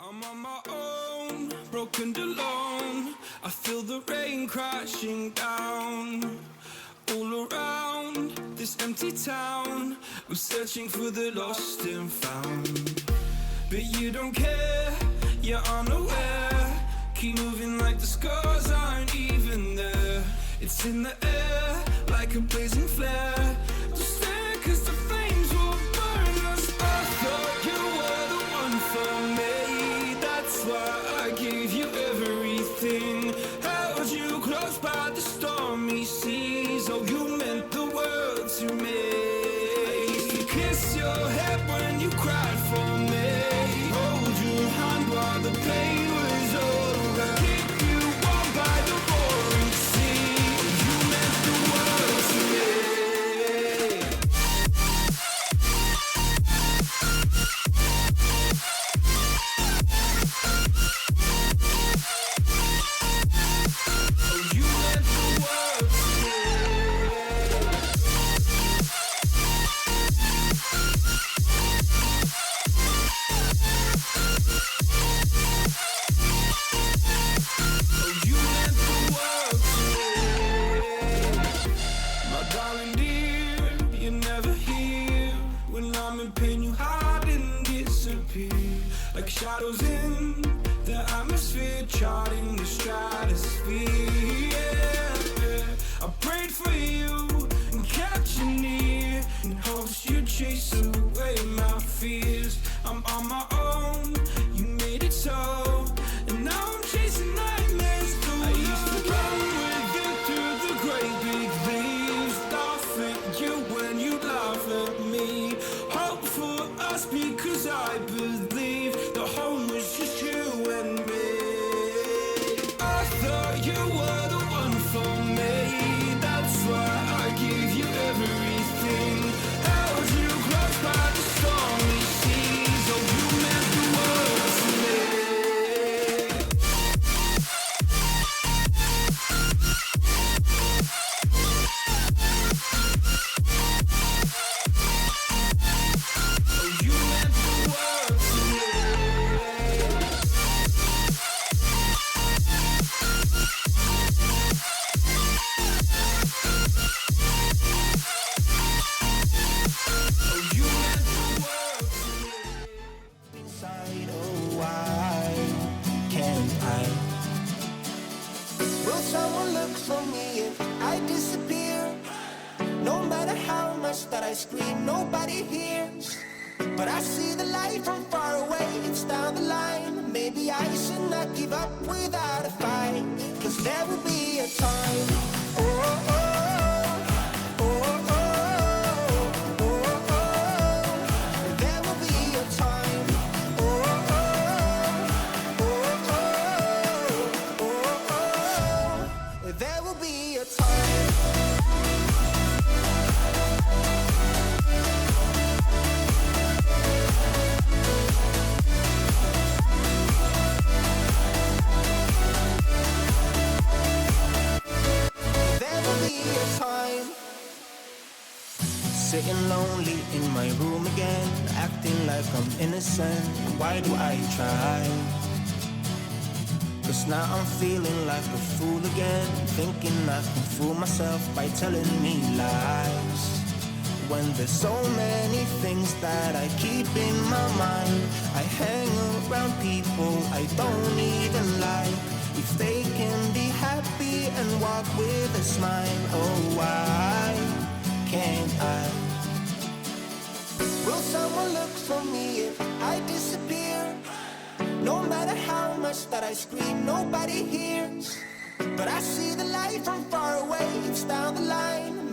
I'm on my own, broken alone. I feel the rain crashing down all around this empty town. I'm searching for the lost and found, but you don't care, you're unaware. Keep moving like the scars aren't even there. It's in the air like a blazing flare. Just stare 'cause the flames will burn us. I thought you were the one for me. That's why I gave you everything. Held you close by the stormy seas. Oh, you meant the world to me. I used to kiss your head when you cried for me. Hold your hand while the pain was over. Keep you warm by the roaring sea. You meant the world to me. Like shadows in the atmosphere, charting the stratosphere. Yeah. I prayed for you and kept you near, in hopes you'd chase away my fears. I'm on my own, you made it so, and now I'm chasing nightmares through. I used to run with you through the great big leaves, laugh at you when you laugh at me. Hope for us because I believe the home was just you and me. I thought you were the one for me. That's why I gave you everything. Held you close by the stormy seas. Oh, you meant the world to me. Will someone look for me if I disappear? No matter how much that I scream, nobody hears. But I see the light from far away, it's down the line. Maybe I should not give up without a fight, 'cause there will be a time. Oh, oh, oh, oh, oh, oh, oh. There will be a time. Oh, oh, oh, oh, oh, oh, oh. There will be a time. Sitting lonely in my room again, acting like I'm innocent. Why do I try? 'Cause now I'm feeling like a fool again, thinking I can fool myself by telling me lies. When there's so many things that I keep in my mind, I hang around people I don't even like. If they can be happy and walk with a smile, oh why can't I? Will someone look for me if I disappear? No matter how much that I scream, nobody hears. But I see the light from far away, it's down the line.